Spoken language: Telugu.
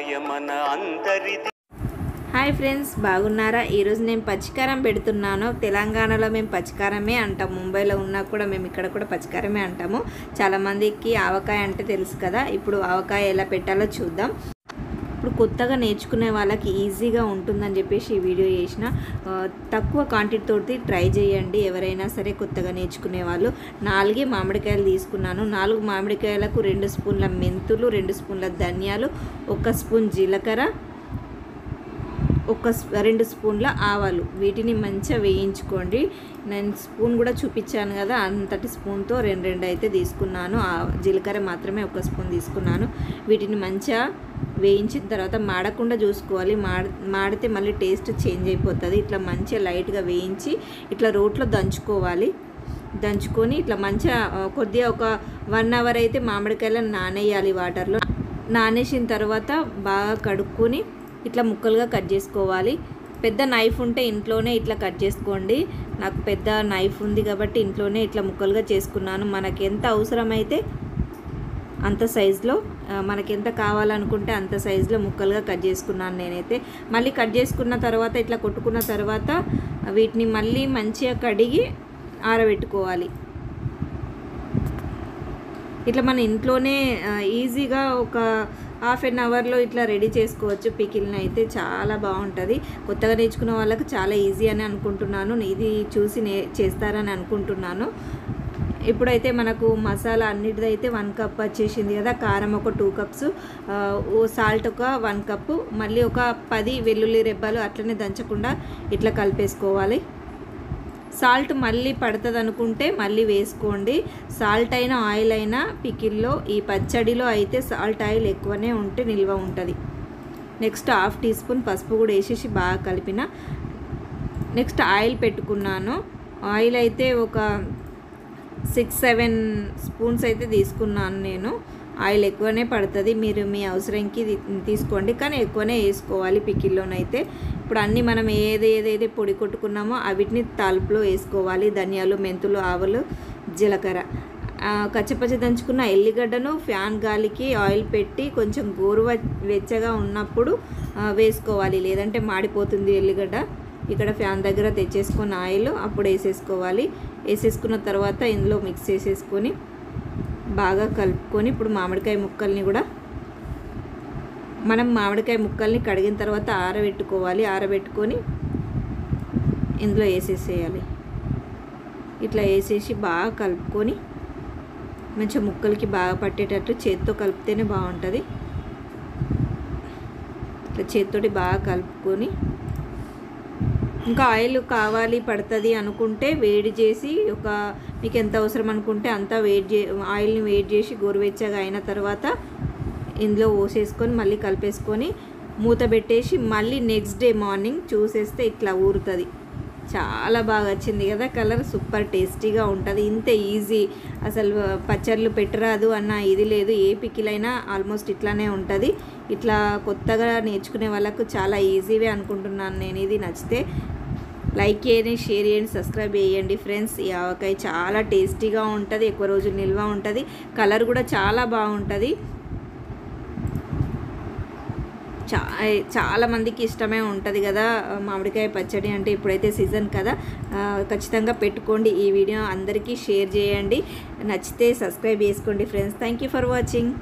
మన అందరిది. హాయ్ ఫ్రెండ్స్, బాగున్నారా? ఈరోజు నేను పచ్చికారం పెడుతున్నాను. తెలంగాణలో మేము పచ్చికారమే అంటాం, ముంబైలో ఉన్నా కూడా మేము ఇక్కడ కూడా పచ్చికారమే అంటాము. చాలామందికి ఆవకాయ అంటే తెలుసు కదా. ఇప్పుడు ఆవకాయ ఎలా పెట్టాలో చూద్దాం. ఇప్పుడు కొత్తగా నేర్చుకునే వాళ్ళకి ఈజీగా ఉంటుందని చెప్పేసి ఈ వీడియో చేసిన. తక్కువ క్వాంటిటీ తోటి ట్రై చేయండి ఎవరైనా సరే కొత్తగా నేర్చుకునే వాళ్ళు. 4 మామిడికాయలు తీసుకున్నాను. 4 మామిడికాయలకు 2 స్పూన్ల మెంతులు, 2 స్పూన్ల ధనియాలు, 1 స్పూన్ జీలకర్ర, 2 స్పూన్ల ఆవాలు. వీటిని మంచిగా వేయించుకోండి. నేను స్పూన్ కూడా చూపించాను కదా, అంతటి స్పూన్తో 2 అయితే తీసుకున్నాను. జీలకర్ర మాత్రమే 1 స్పూన్ తీసుకున్నాను. వీటిని మంచిగా వేయించిన తర్వాత మాడకుండా చూసుకోవాలి. మాడితే మళ్ళీ టేస్ట్ చేంజ్ అయిపోతుంది. ఇట్లా మంచిగా లైట్గా వేయించి ఇట్లా రోట్లో దంచుకోవాలి. దంచుకొని ఇట్లా మంచిగా కొద్దిగా ఒక 1 అవర్ అయితే మామిడికాయలను నానేయాలి వాటర్లో. నానేసిన తర్వాత బాగా కడుక్కొని ఇట్లా ముక్కలుగా కట్ చేసుకోవాలి. పెద్ద నైఫ్ ఉంటే ఇంట్లోనే ఇట్లా కట్ చేసుకోండి. నాకు పెద్ద నైఫ్ ఉంది కాబట్టి ఇంట్లోనే ఇట్లా ముక్కలుగా చేసుకున్నాను. మనకి ఎంత అవసరమైతే అంత సైజులో, మనకి ఎంత కావాలనుకుంటే అంత సైజులో ముక్కలుగా కట్ చేసుకున్నాను నేనైతే. మళ్ళీ కట్ చేసుకున్న తర్వాత ఇట్లా కొట్టుకున్న తర్వాత వీటిని మళ్ళీ మంచిగా కడిగి ఆరబెట్టుకోవాలి. ఇట్లా మన ఇంట్లోనే ఈజీగా ఒక ½ an అవర్లో ఇట్లా రెడీ చేసుకోవచ్చు. పికిల్ని అయితే చాలా బాగుంటుంది. కొత్తగా నేర్చుకున్న వాళ్ళకి చాలా ఈజీ అని అనుకుంటున్నాను. ఇది చూసి చేస్తారని అనుకుంటున్నాను. ఇప్పుడైతే మనకు మసాలా అన్నిటిదైతే 1 కప్ వచ్చేసింది కదా. కారం ఒక 2 కప్స్, సాల్ట్ ఒక 1 కప్పు, మళ్ళీ ఒక 10 వెల్లుల్లి రెబ్బలు అట్లనే దంచకుండా ఇట్లా కలిపేసుకోవాలి. సాల్ట్ మళ్ళీ పడుతుంది అనుకుంటే మళ్ళీ వేసుకోండి. సాల్ట్ అయినా ఆయిల్ అయినా పికిల్లో, ఈ పచ్చడిలో అయితే సాల్ట్ ఆయిల్ ఎక్కువనే ఉంటే నిల్వ ఉంటుంది. నెక్స్ట్ ½ టీ స్పూన్ పసుపు కూడా వేసేసి బాగా కలిపిన. నెక్స్ట్ ఆయిల్ పెట్టుకున్నాను. ఆయిల్ అయితే ఒక 6-7 స్పూన్స్ అయితే తీసుకున్నాను నేను. ఆయిల్ ఎక్కువనే పడుతుంది, మీరు మీ అవసరంకి తీసుకోండి, కానీ ఎక్కువనే వేసుకోవాలి పికిల్లోనైతే. ఇప్పుడు అన్నీ మనం ఏదైతే పొడి కొట్టుకున్నామో వీటిని తాలింపులో వేసుకోవాలి. ధనియాలు, మెంతులు, ఆవాలు, జీలకర్ర, కచ్చపచ్చ దంచుకున్న ఎల్లిగడ్డను ఫ్యాన్ గాలికి ఆయిల్ పెట్టి కొంచెం వెచ్చగా ఉన్నప్పుడు వేసుకోవాలి, లేదంటే మాడిపోతుంది ఎల్లిగడ్డ. ఇక్కడ ఫ్యాన్ దగ్గర తెచ్చేసుకున్న ఆయిల్ అప్పుడు వేసేసుకోవాలి. వేసేసుకున్న తర్వాత ఇందులో మిక్స్ చేసేసుకొని బాగా కలుపుకొని ఇప్పుడు మామిడికాయ ముక్కల్ని కూడా మామిడికాయ ముక్కల్ని కడిగిన తర్వాత ఆరబెట్టుకోవాలి. ఆరబెట్టుకొని ఇందులో వేసేసేయాలి. ఇట్లా వేసేసి బాగా కలుపుకొని మంచిగా ముక్కలకి బాగా పట్టేటట్టు చేత్తో కలిపితేనే బాగుంటుంది. ఇట్లా చేత్తోటి బాగా కలుపుకొని ఇంకా ఆయిల్ కావాలి పడుతుంది అనుకుంటే వేడి చేసి మీకు ఎంత అవసరం అనుకుంటే అంత ఆయిల్ని వేడి చేసి గోరువెచ్చగా అయిన తర్వాత ఇందులో పోసేసుకొని మళ్ళీ కలిపేసుకొని మూత పెట్టేసి మళ్ళీ నెక్స్ట్ డే మార్నింగ్ చూసేస్తే ఇట్లా ఊరుతుంది. చాలా బాగా వచ్చింది కదా కలర్. సూపర్ టేస్టీగా ఉంటుంది. ఇంత ఈజీ, అసలు పచ్చళ్ళు పెట్టరాదు అన్న ఇది లేదు. ఏ పికిలైనా ఆల్మోస్ట్ ఇట్లానే ఉంటుంది. ఇట్లా కొత్తగా నేర్చుకునే వాళ్ళకు చాలా ఈజీవే అనుకుంటున్నాను నేను. ఇది నచ్చితే లైక్ చేయండి, షేర్ చేయండి, సబ్స్క్రైబ్ చేయండి ఫ్రెండ్స్. ఈ ఆవకాయ చాలా టేస్టీగా ఉంటుంది, ఎక్కువ రోజులు నిల్వ ఉంటుంది, కలర్ కూడా చాలా బాగుంటుంది. చాలా మందికి ఇష్టమే ఉంటుంది కదా మామిడికాయ పచ్చడి అంటే. ఇప్పుడైతే సీజన్ కదా, ఖచ్చితంగా పెట్టుకోండి. ఈ వీడియో అందరికీ షేర్ చేయండి. నచ్చితే సబ్స్క్రైబ్ చేసుకోండి friends. Thank you for watching.